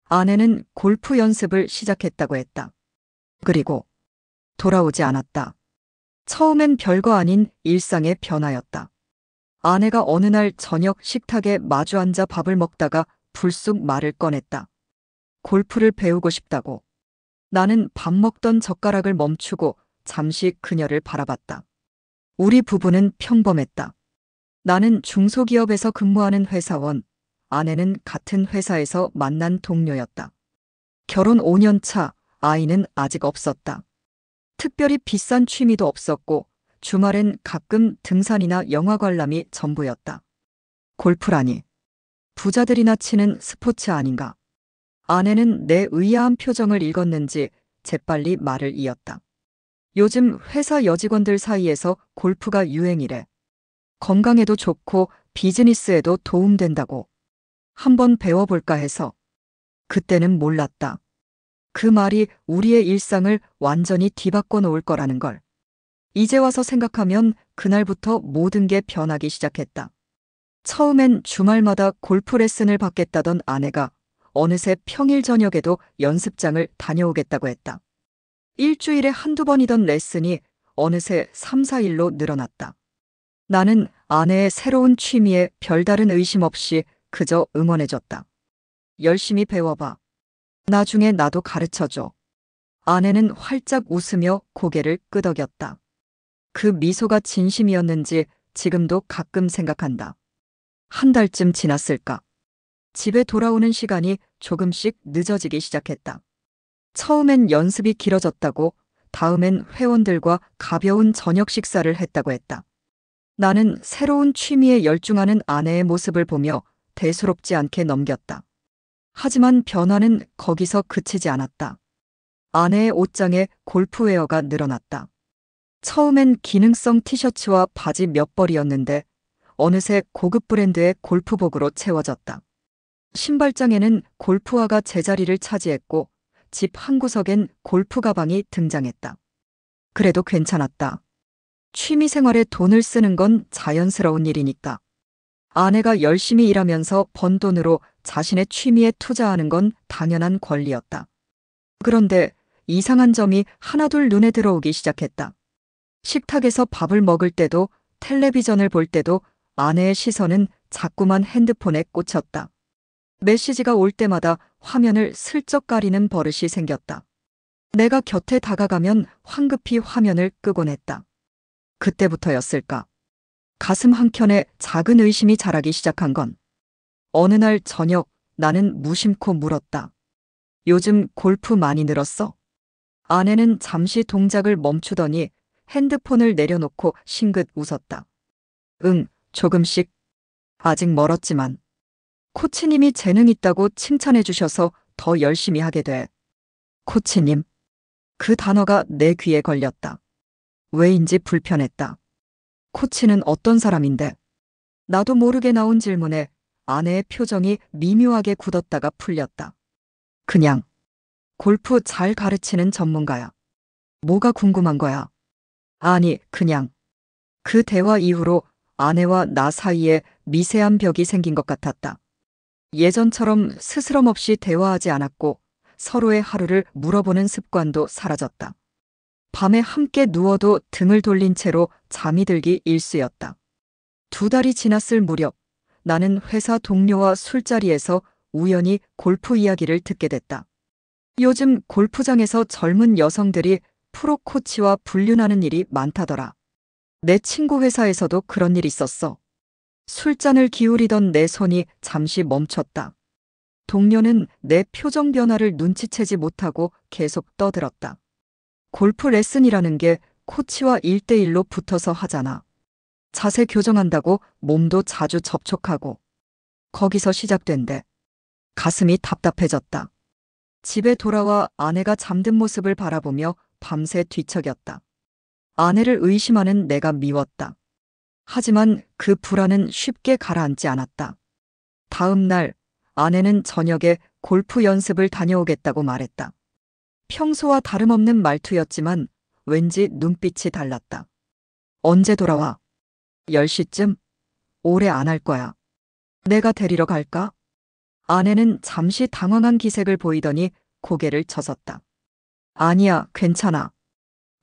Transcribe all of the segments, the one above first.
아내는 골프 연습을 시작했다고 했다. 그리고 돌아오지 않았다. 처음엔 별거 아닌 일상의 변화였다. 아내가 어느 날 저녁 식탁에 마주 앉아 밥을 먹다가 불쑥 말을 꺼냈다. 골프를 배우고 싶다고. 나는 밥 먹던 젓가락을 멈추고 잠시 그녀를 바라봤다. 우리 부부는 평범했다. 나는 중소기업에서 근무하는 회사원, 아내는 같은 회사에서 만난 동료였다. 결혼 5년 차, 아이는 아직 없었다. 특별히 비싼 취미도 없었고 주말엔 가끔 등산이나 영화 관람이 전부였다. 골프라니. 부자들이나 치는 스포츠 아닌가. 아내는 내 의아한 표정을 읽었는지 재빨리 말을 이었다. 요즘 회사 여직원들 사이에서 골프가 유행이래. 건강에도 좋고 비즈니스에도 도움된다고. 한번 배워볼까 해서. 그때는 몰랐다. 그 말이 우리의 일상을 완전히 뒤바꿔 놓을 거라는 걸. 이제 와서 생각하면 그날부터 모든 게 변하기 시작했다. 처음엔 주말마다 골프 레슨을 받겠다던 아내가 어느새 평일 저녁에도 연습장을 다녀오겠다고 했다. 일주일에 한두 번이던 레슨이 어느새 3, 4일로 늘어났다. 나는 아내의 새로운 취미에 별다른 의심 없이 그저 응원해줬다. 열심히 배워봐. 나중에 나도 가르쳐줘. 아내는 활짝 웃으며 고개를 끄덕였다. 그 미소가 진심이었는지 지금도 가끔 생각한다. 한 달쯤 지났을까? 집에 돌아오는 시간이 조금씩 늦어지기 시작했다. 처음엔 연습이 길어졌다고, 다음엔 회원들과 가벼운 저녁 식사를 했다고 했다. 나는 새로운 취미에 열중하는 아내의 모습을 보며 대수롭지 않게 넘겼다. 하지만 변화는 거기서 그치지 않았다. 아내의 옷장에 골프웨어가 늘어났다. 처음엔 기능성 티셔츠와 바지 몇 벌이었는데 어느새 고급 브랜드의 골프복으로 채워졌다. 신발장에는 골프화가 제자리를 차지했고 집 한구석엔 골프 가방이 등장했다. 그래도 괜찮았다. 취미 생활에 돈을 쓰는 건 자연스러운 일이니까. 아내가 열심히 일하면서 번 돈으로 자신의 취미에 투자하는 건 당연한 권리였다. 그런데 이상한 점이 하나둘 눈에 들어오기 시작했다. 식탁에서 밥을 먹을 때도 텔레비전을 볼 때도 아내의 시선은 자꾸만 핸드폰에 꽂혔다. 메시지가 올 때마다 화면을 슬쩍 가리는 버릇이 생겼다. 내가 곁에 다가가면 황급히 화면을 끄곤 했다. 그때부터였을까? 가슴 한켠에 작은 의심이 자라기 시작한 건 어느 날 저녁 나는 무심코 물었다. 요즘 골프 많이 늘었어? 아내는 잠시 동작을 멈추더니 핸드폰을 내려놓고 싱긋 웃었다. 응, 조금씩. 아직 멀었지만. 코치님이 재능 있다고 칭찬해 주셔서 더 열심히 하게 돼. 코치님. 그 단어가 내 귀에 걸렸다. 왜인지 불편했다. 코치는 어떤 사람인데? 나도 모르게 나온 질문에 아내의 표정이 미묘하게 굳었다가 풀렸다. 그냥 골프 잘 가르치는 전문가야. 뭐가 궁금한 거야? 아니, 그냥. 그 대화 이후로 아내와 나 사이에 미세한 벽이 생긴 것 같았다. 예전처럼 스스럼 없이 대화하지 않았고 서로의 하루를 물어보는 습관도 사라졌다. 밤에 함께 누워도 등을 돌린 채로 잠이 들기 일쑤였다. 2달이 지났을 무렵 나는 회사 동료와 술자리에서 우연히 골프 이야기를 듣게 됐다. 요즘 골프장에서 젊은 여성들이 프로 코치와 불륜하는 일이 많다더라. 내 친구 회사에서도 그런 일이 있었어. 술잔을 기울이던 내 손이 잠시 멈췄다. 동료는 내 표정 변화를 눈치채지 못하고 계속 떠들었다. 골프 레슨이라는 게 코치와 1대1로 붙어서 하잖아. 자세 교정한다고 몸도 자주 접촉하고. 거기서 시작된대. 가슴이 답답해졌다. 집에 돌아와 아내가 잠든 모습을 바라보며 밤새 뒤척였다. 아내를 의심하는 내가 미웠다. 하지만 그 불안은 쉽게 가라앉지 않았다. 다음 날 아내는 저녁에 골프 연습을 다녀오겠다고 말했다. 평소와 다름없는 말투였지만 왠지 눈빛이 달랐다. 언제 돌아와? 10시쯤? 오래 안 할 거야. 내가 데리러 갈까? 아내는 잠시 당황한 기색을 보이더니 고개를 저었다. 아니야, 괜찮아.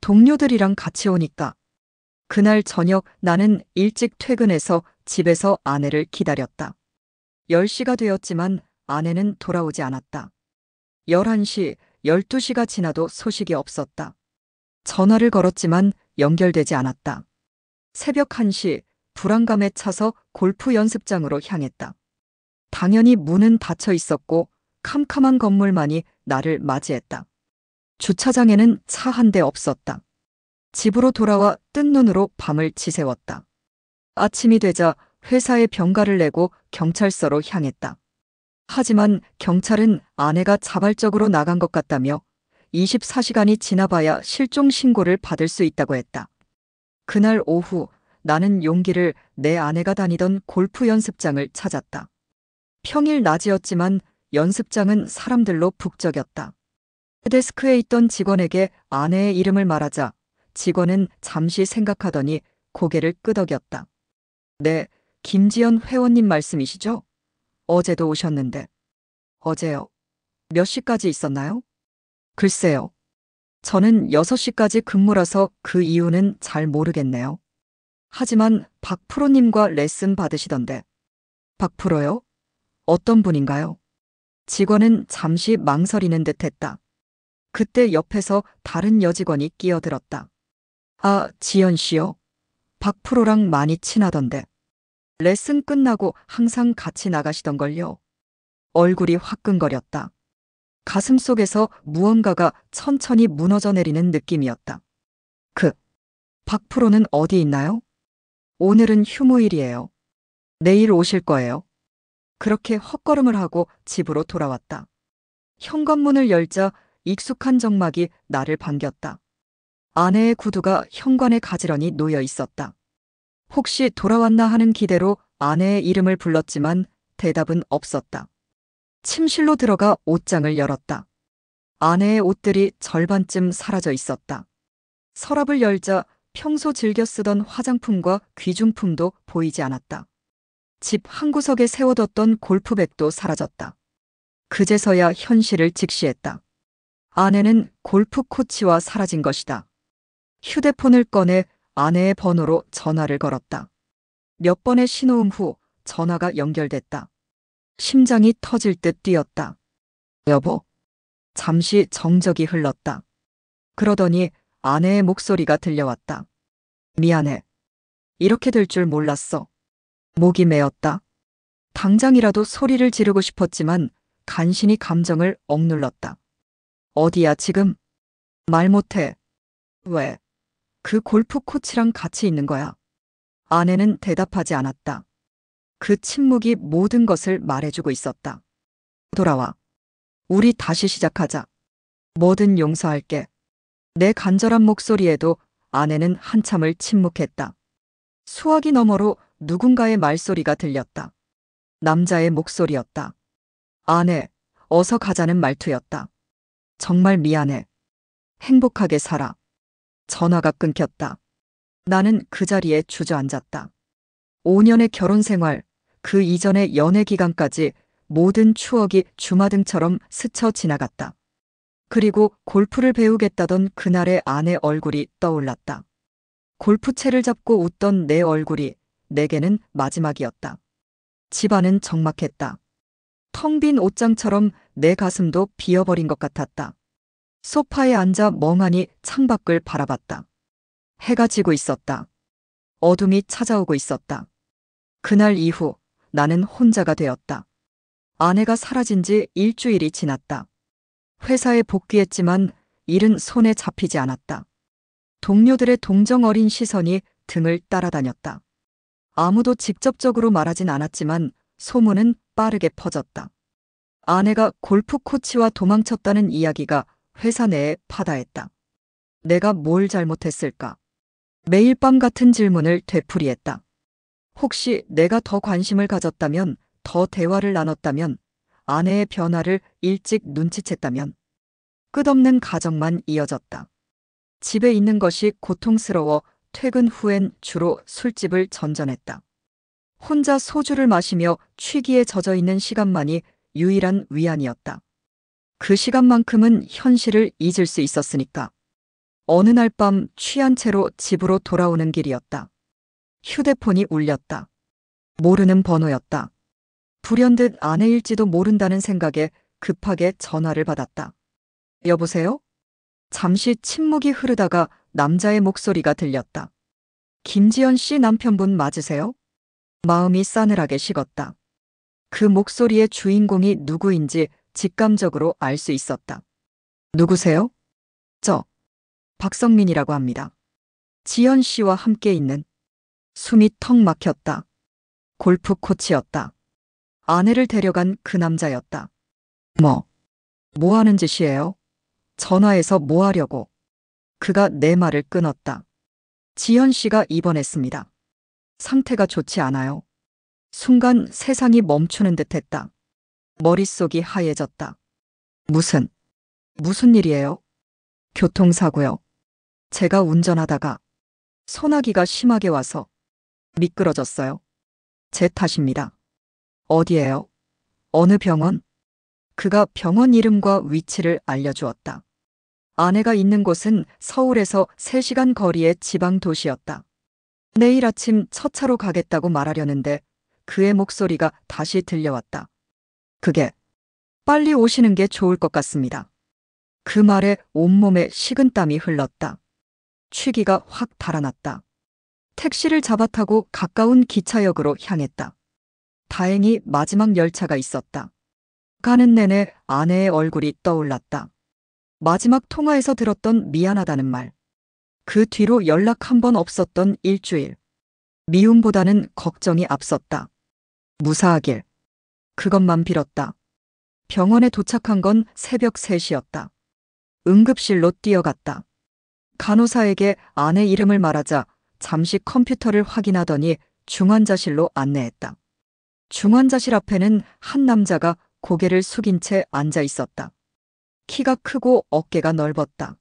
동료들이랑 같이 오니까. 그날 저녁 나는 일찍 퇴근해서 집에서 아내를 기다렸다. 10시가 되었지만 아내는 돌아오지 않았다. 11시, 12시가 지나도 소식이 없었다. 전화를 걸었지만 연결되지 않았다. 새벽 1시, 불안감에 차서 골프 연습장으로 향했다. 당연히 문은 닫혀 있었고 캄캄한 건물만이 나를 맞이했다. 주차장에는 차 한 대 없었다. 집으로 돌아와 뜬 눈으로 밤을 지새웠다. 아침이 되자 회사에 병가를 내고 경찰서로 향했다. 하지만 경찰은 아내가 자발적으로 나간 것 같다며 24시간이 지나봐야 실종 신고를 받을 수 있다고 했다. 그날 오후 나는 용기를 내 아내가 다니던 골프 연습장을 찾았다. 평일 낮이었지만 연습장은 사람들로 북적였다. 데스크에 있던 직원에게 아내의 이름을 말하자 직원은 잠시 생각하더니 고개를 끄덕였다. 네, 김지연 회원님 말씀이시죠? 어제도 오셨는데. 어제요? 몇 시까지 있었나요? 글쎄요. 저는 6시까지 근무라서 그 이유는 잘 모르겠네요. 하지만 박 프로님과 레슨 받으시던데. 박 프로요? 어떤 분인가요? 직원은 잠시 망설이는 듯 했다. 그때 옆에서 다른 여직원이 끼어들었다. 아, 지연 씨요? 박 프로랑 많이 친하던데. 레슨 끝나고 항상 같이 나가시던걸요. 얼굴이 화끈거렸다. 가슴 속에서 무언가가 천천히 무너져 내리는 느낌이었다. 박 프로는 어디 있나요? 오늘은 휴무일이에요. 내일 오실 거예요. 그렇게 헛걸음을 하고 집으로 돌아왔다. 현관문을 열자 익숙한 정막이 나를 반겼다. 아내의 구두가 현관에 가지런히 놓여 있었다. 혹시 돌아왔나 하는 기대로 아내의 이름을 불렀지만 대답은 없었다. 침실로 들어가 옷장을 열었다. 아내의 옷들이 절반쯤 사라져 있었다. 서랍을 열자 평소 즐겨 쓰던 화장품과 귀중품도 보이지 않았다. 집 한구석에 세워뒀던 골프백도 사라졌다. 그제서야 현실을 직시했다. 아내는 골프 코치와 사라진 것이다. 휴대폰을 꺼내 아내의 번호로 전화를 걸었다. 몇 번의 신호음 후 전화가 연결됐다. 심장이 터질 듯 뛰었다. 여보. 잠시 정적이 흘렀다. 그러더니 아내의 목소리가 들려왔다. 미안해. 이렇게 될 줄 몰랐어. 목이 메었다. 당장이라도 소리를 지르고 싶었지만 간신히 감정을 억눌렀다. 어디야 지금? 말 못해. 왜? 그 골프 코치랑 같이 있는 거야. 아내는 대답하지 않았다. 그 침묵이 모든 것을 말해주고 있었다. 돌아와. 우리 다시 시작하자. 뭐든 용서할게. 내 간절한 목소리에도 아내는 한참을 침묵했다. 수화기 너머로 누군가의 말소리가 들렸다. 남자의 목소리였다. 아내, 어서 가자는 말투였다. 정말 미안해. 행복하게 살아. 전화가 끊겼다. 나는 그 자리에 주저앉았다. 5년의 결혼 생활, 그 이전의 연애 기간까지 모든 추억이 주마등처럼 스쳐 지나갔다. 그리고 골프를 배우겠다던 그날의 아내 얼굴이 떠올랐다. 골프채를 잡고 웃던 내 얼굴이 내게는 마지막이었다. 집안은 적막했다. 텅 빈 옷장처럼 내 가슴도 비어버린 것 같았다. 소파에 앉아 멍하니 창밖을 바라봤다. 해가 지고 있었다. 어둠이 찾아오고 있었다. 그날 이후 나는 혼자가 되었다. 아내가 사라진 지 일주일이 지났다. 회사에 복귀했지만 일은 손에 잡히지 않았다. 동료들의 동정 어린 시선이 등을 따라다녔다. 아무도 직접적으로 말하진 않았지만 소문은 빠르게 퍼졌다. 아내가 골프 코치와 도망쳤다는 이야기가 회사 내에 파다했다. 내가 뭘 잘못했을까? 매일 밤 같은 질문을 되풀이했다. 혹시 내가 더 관심을 가졌다면, 더 대화를 나눴다면, 아내의 변화를 일찍 눈치챘다면. 끝없는 가정만 이어졌다. 집에 있는 것이 고통스러워 퇴근 후엔 주로 술집을 전전했다. 혼자 소주를 마시며 취기에 젖어 있는 시간만이 유일한 위안이었다. 그 시간만큼은 현실을 잊을 수 있었으니까. 어느 날 밤 취한 채로 집으로 돌아오는 길이었다. 휴대폰이 울렸다. 모르는 번호였다. 불현듯 아내일지도 모른다는 생각에 급하게 전화를 받았다. 여보세요? 잠시 침묵이 흐르다가 남자의 목소리가 들렸다. 김지연 씨 남편분 맞으세요? 마음이 싸늘하게 식었다. 그 목소리의 주인공이 누구인지 직감적으로 알 수 있었다. 누구세요? 저, 박성민이라고 합니다. 지연 씨와 함께 있는. 숨이 턱 막혔다. 골프 코치였다. 아내를 데려간 그 남자였다. 뭐 하는 짓이에요? 전화해서 뭐 하려고? 그가 내 말을 끊었다. 지연 씨가 입원했습니다. 상태가 좋지 않아요. 순간 세상이 멈추는 듯 했다. 머릿속이 하얘졌다. 무슨 일이에요? 교통사고요. 제가 운전하다가 소나기가 심하게 와서 미끄러졌어요. 제 탓입니다. 어디예요? 어느 병원? 그가 병원 이름과 위치를 알려주었다. 아내가 있는 곳은 서울에서 3시간 거리의 지방 도시였다. 내일 아침 첫 차로 가겠다고 말하려는데 그의 목소리가 다시 들려왔다. 그게 빨리 오시는 게 좋을 것 같습니다. 그 말에 온몸에 식은땀이 흘렀다. 취기가 확 달아났다. 택시를 잡아 타고 가까운 기차역으로 향했다. 다행히 마지막 열차가 있었다. 가는 내내 아내의 얼굴이 떠올랐다. 마지막 통화에서 들었던 미안하다는 말. 그 뒤로 연락 한 번 없었던 일주일. 미움보다는 걱정이 앞섰다. 무사하길. 그것만 빌었다. 병원에 도착한 건 새벽 3시였다. 응급실로 뛰어갔다. 간호사에게 아내 이름을 말하자 잠시 컴퓨터를 확인하더니 중환자실로 안내했다. 중환자실 앞에는 한 남자가 고개를 숙인 채 앉아 있었다. 키가 크고 어깨가 넓었다.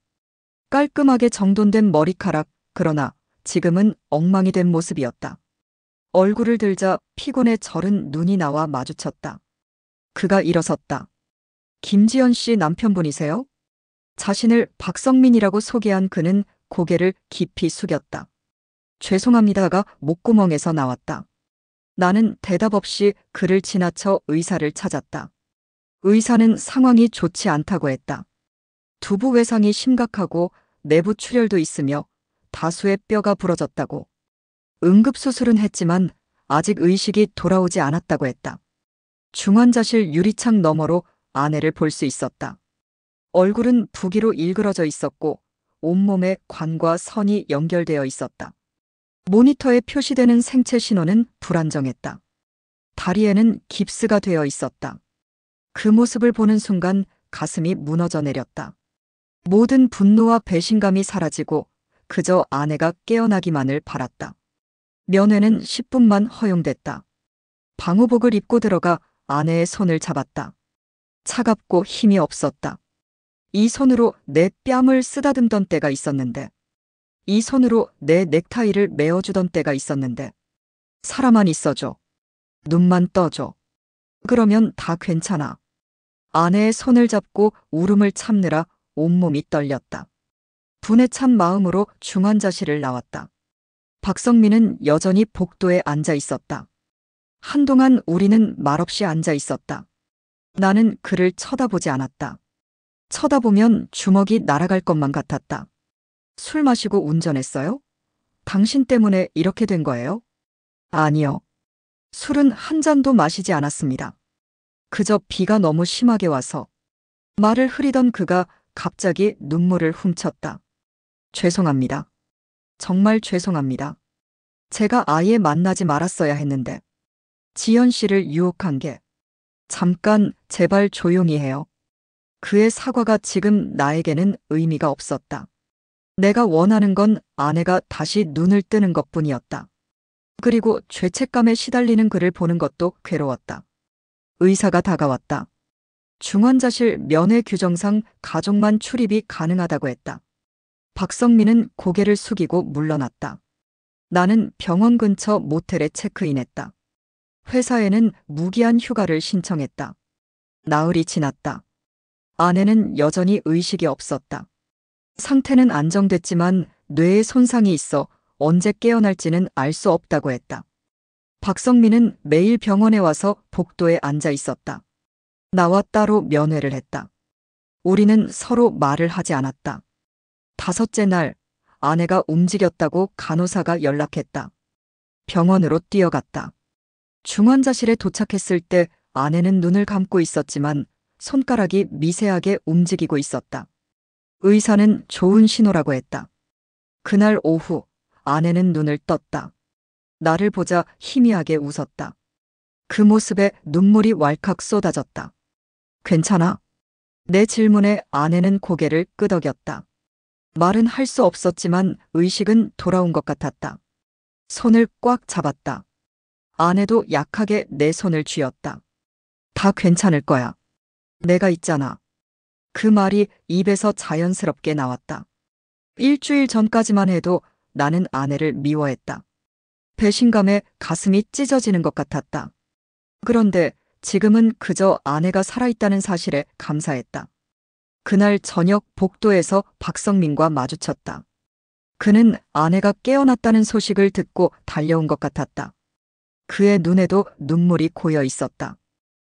깔끔하게 정돈된 머리카락, 그러나 지금은 엉망이 된 모습이었다. 얼굴을 들자 피곤에 절은 눈이 나와 마주쳤다. 그가 일어섰다. 김지연 씨 남편분이세요? 자신을 박성민이라고 소개한 그는 고개를 깊이 숙였다. 죄송합니다가 목구멍에서 나왔다. 나는 대답 없이 그를 지나쳐 의사를 찾았다. 의사는 상황이 좋지 않다고 했다. 두부 외상이 심각하고 내부 출혈도 있으며 다수의 뼈가 부러졌다고. 응급수술은 했지만 아직 의식이 돌아오지 않았다고 했다. 중환자실 유리창 너머로 아내를 볼 수 있었다. 얼굴은 부기로 일그러져 있었고 온몸에 관과 선이 연결되어 있었다. 모니터에 표시되는 생체 신호는 불안정했다. 다리에는 깁스가 되어 있었다. 그 모습을 보는 순간 가슴이 무너져 내렸다. 모든 분노와 배신감이 사라지고 그저 아내가 깨어나기만을 바랐다. 면회는 10분만 허용됐다. 방호복을 입고 들어가 아내의 손을 잡았다. 차갑고 힘이 없었다. 이 손으로 내 뺨을 쓰다듬던 때가 있었는데, 이 손으로 내 넥타이를 메어주던 때가 있었는데, 살아만 있어줘. 눈만 떠줘. 그러면 다 괜찮아. 아내의 손을 잡고 울음을 참느라 온몸이 떨렸다. 분에 찬 마음으로 중환자실을 나왔다. 박성민은 여전히 복도에 앉아 있었다. 한동안 우리는 말없이 앉아 있었다. 나는 그를 쳐다보지 않았다. 쳐다보면 주먹이 날아갈 것만 같았다. 술 마시고 운전했어요? 당신 때문에 이렇게 된 거예요? 아니요. 술은 한 잔도 마시지 않았습니다. 그저 비가 너무 심하게 와서. 말을 흐리던 그가 갑자기 눈물을 훔쳤다. 죄송합니다. 정말 죄송합니다. 제가 아예 만나지 말았어야 했는데. 지연 씨를 유혹한 게. 잠깐 제발 조용히 해요. 그의 사과가 지금 나에게는 의미가 없었다. 내가 원하는 건 아내가 다시 눈을 뜨는 것뿐이었다. 그리고 죄책감에 시달리는 그를 보는 것도 괴로웠다. 의사가 다가왔다. 중환자실 면회 규정상 가족만 출입이 가능하다고 했다. 박성민은 고개를 숙이고 물러났다. 나는 병원 근처 모텔에 체크인했다. 회사에는 무기한 휴가를 신청했다. 나흘이 지났다. 아내는 여전히 의식이 없었다. 상태는 안정됐지만 뇌에 손상이 있어 언제 깨어날지는 알 수 없다고 했다. 박성민은 매일 병원에 와서 복도에 앉아 있었다. 나와 따로 면회를 했다. 우리는 서로 말을 하지 않았다. 다섯째 날, 아내가 움직였다고 간호사가 연락했다. 병원으로 뛰어갔다. 중환자실에 도착했을 때 아내는 눈을 감고 있었지만 손가락이 미세하게 움직이고 있었다. 의사는 좋은 신호라고 했다. 그날 오후, 아내는 눈을 떴다. 나를 보자 희미하게 웃었다. 그 모습에 눈물이 왈칵 쏟아졌다. 괜찮아? 내 질문에 아내는 고개를 끄덕였다. 말은 할 수 없었지만 의식은 돌아온 것 같았다. 손을 꽉 잡았다. 아내도 약하게 내 손을 쥐었다. 다 괜찮을 거야. 내가 있잖아. 그 말이 입에서 자연스럽게 나왔다. 일주일 전까지만 해도 나는 아내를 미워했다. 배신감에 가슴이 찢어지는 것 같았다. 그런데 지금은 그저 아내가 살아있다는 사실에 감사했다. 그날 저녁 복도에서 박성민과 마주쳤다. 그는 아내가 깨어났다는 소식을 듣고 달려온 것 같았다. 그의 눈에도 눈물이 고여 있었다.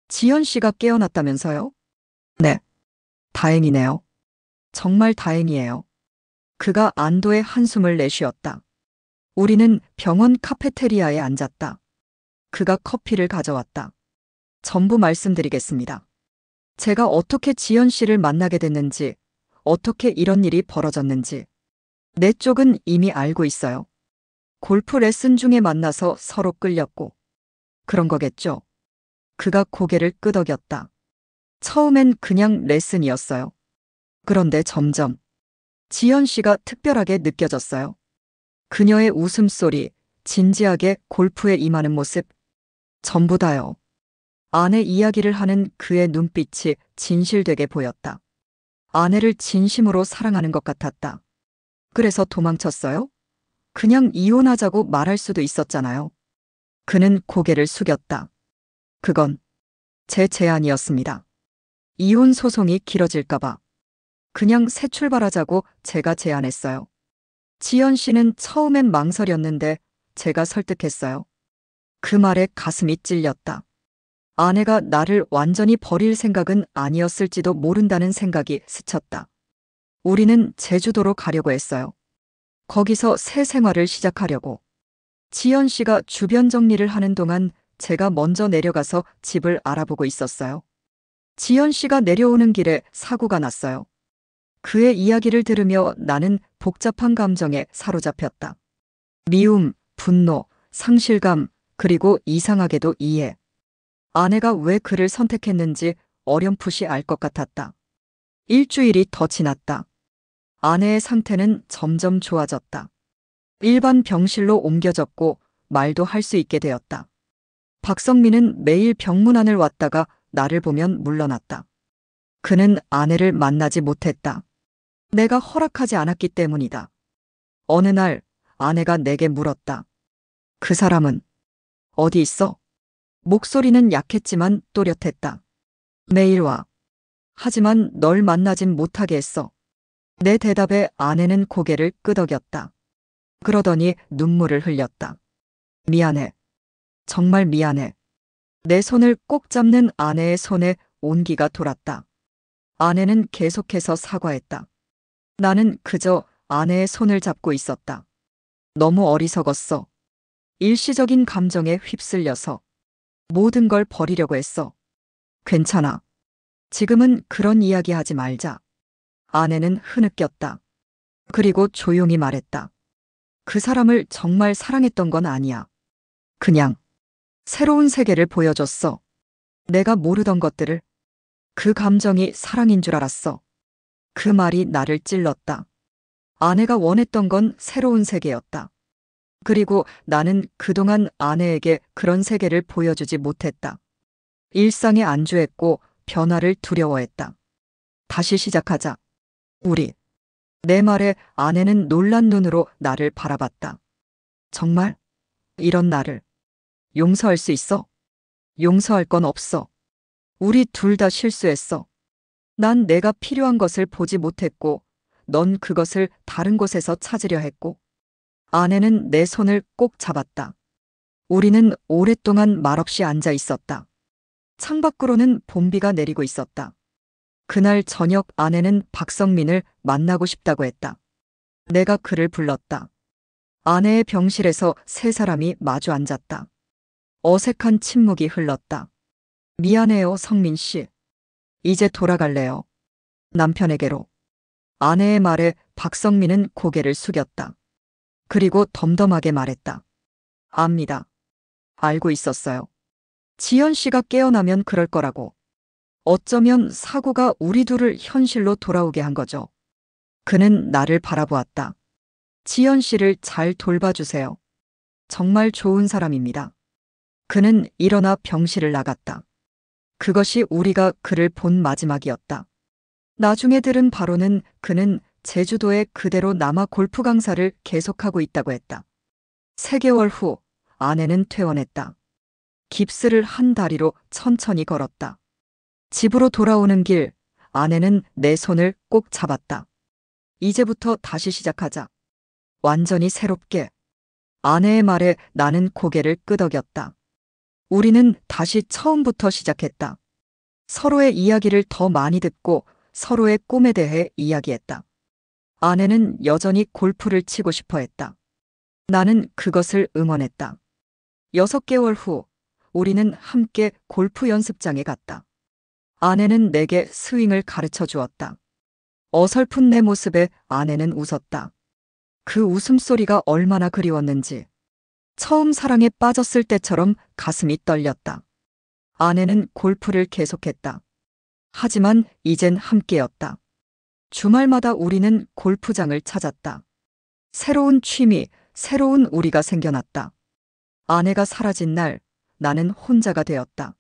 지연 씨가 깨어났다면서요? 네. 다행이네요. 정말 다행이에요. 그가 안도의 한숨을 내쉬었다. 우리는 병원 카페테리아에 앉았다. 그가 커피를 가져왔다. 전부 말씀드리겠습니다. 제가 어떻게 지연 씨를 만나게 됐는지, 어떻게 이런 일이 벌어졌는지. 내 쪽은 이미 알고 있어요. 골프 레슨 중에 만나서 서로 끌렸고. 그런 거겠죠. 그가 고개를 끄덕였다. 처음엔 그냥 레슨이었어요. 그런데 점점 지연 씨가 특별하게 느껴졌어요. 그녀의 웃음소리, 진지하게 골프에 임하는 모습, 전부 다요. 아내 이야기를 하는 그의 눈빛이 진실되게 보였다. 아내를 진심으로 사랑하는 것 같았다. 그래서 도망쳤어요? 그냥 이혼하자고 말할 수도 있었잖아요. 그는 고개를 숙였다. 그건 제 제안이었습니다. 이혼 소송이 길어질까봐. 그냥 새 출발하자고 제가 제안했어요. 지연 씨는 처음엔 망설였는데 제가 설득했어요. 그 말에 가슴이 찔렸다. 아내가 나를 완전히 버릴 생각은 아니었을지도 모른다는 생각이 스쳤다. 우리는 제주도로 가려고 했어요. 거기서 새 생활을 시작하려고. 지연 씨가 주변 정리를 하는 동안 제가 먼저 내려가서 집을 알아보고 있었어요. 지연 씨가 내려오는 길에 사고가 났어요. 그의 이야기를 들으며 나는 복잡한 감정에 사로잡혔다. 미움, 분노, 상실감, 그리고 이상하게도 이해. 아내가 왜 그를 선택했는지 어렴풋이 알 것 같았다. 일주일이 더 지났다. 아내의 상태는 점점 좋아졌다. 일반 병실로 옮겨졌고 말도 할 수 있게 되었다. 박성민은 매일 병문안을 왔다가 나를 보면 물러났다. 그는 아내를 만나지 못했다. 내가 허락하지 않았기 때문이다. 어느 날 아내가 내게 물었다. 그 사람은 어디 있어? 목소리는 약했지만 또렷했다. 매일 와. 하지만 널 만나진 못하게 했어. 내 대답에 아내는 고개를 끄덕였다. 그러더니 눈물을 흘렸다. 미안해. 정말 미안해. 내 손을 꼭 잡는 아내의 손에 온기가 돌았다. 아내는 계속해서 사과했다. 나는 그저 아내의 손을 잡고 있었다. 너무 어리석었어. 일시적인 감정에 휩쓸려서 모든 걸 버리려고 했어. 괜찮아. 지금은 그런 이야기 하지 말자. 아내는 흐느꼈다. 그리고 조용히 말했다. 그 사람을 정말 사랑했던 건 아니야. 그냥 새로운 세계를 보여줬어. 내가 모르던 것들을. 그 감정이 사랑인 줄 알았어. 그 말이 나를 찔렀다. 아내가 원했던 건 새로운 세계였다. 그리고 나는 그동안 아내에게 그런 세계를 보여주지 못했다. 일상에 안주했고 변화를 두려워했다. 다시 시작하자. 우리. 내 말에 아내는 놀란 눈으로 나를 바라봤다. 정말? 이런 나를 용서할 수 있어? 용서할 건 없어. 우리 둘 다 실수했어. 난 내가 필요한 것을 보지 못했고, 넌 그것을 다른 곳에서 찾으려 했고. 아내는 내 손을 꼭 잡았다. 우리는 오랫동안 말없이 앉아 있었다. 창밖으로는 봄비가 내리고 있었다. 그날 저녁 아내는 박성민을 만나고 싶다고 했다. 내가 그를 불렀다. 아내의 병실에서 세 사람이 마주 앉았다. 어색한 침묵이 흘렀다. 미안해요, 성민 씨. 이제 돌아갈래요. 남편에게로. 아내의 말에 박성민은 고개를 숙였다. 그리고 덤덤하게 말했다. 압니다. 알고 있었어요. 지연 씨가 깨어나면 그럴 거라고. 어쩌면 사고가 우리 둘을 현실로 돌아오게 한 거죠. 그는 나를 바라보았다. 지연 씨를 잘 돌봐주세요. 정말 좋은 사람입니다. 그는 일어나 병실을 나갔다. 그것이 우리가 그를 본 마지막이었다. 나중에 들은 바로는 그는 제주도에 그대로 남아 골프 강사를 계속하고 있다고 했다. 3개월 후 아내는 퇴원했다. 깁스를 한 다리로 천천히 걸었다. 집으로 돌아오는 길 아내는 내 손을 꼭 잡았다. 이제부터 다시 시작하자. 완전히 새롭게. 아내의 말에 나는 고개를 끄덕였다. 우리는 다시 처음부터 시작했다. 서로의 이야기를 더 많이 듣고 서로의 꿈에 대해 이야기했다. 아내는 여전히 골프를 치고 싶어 했다. 나는 그것을 응원했다. 6개월 후 우리는 함께 골프 연습장에 갔다. 아내는 내게 스윙을 가르쳐 주었다. 어설픈 내 모습에 아내는 웃었다. 그 웃음소리가 얼마나 그리웠는지. 처음 사랑에 빠졌을 때처럼 가슴이 떨렸다. 아내는 골프를 계속했다. 하지만 이젠 함께였다. 주말마다 우리는 골프장을 찾았다. 새로운 취미, 새로운 우리가 생겨났다. 아내가 사라진 날 나는 혼자가 되었다.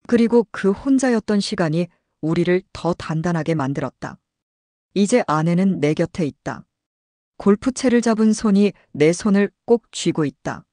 그리고 그 혼자였던 시간이 우리를 더 단단하게 만들었다. 이제 아내는 내 곁에 있다. 골프채를 잡은 손이 내 손을 꼭 쥐고 있다.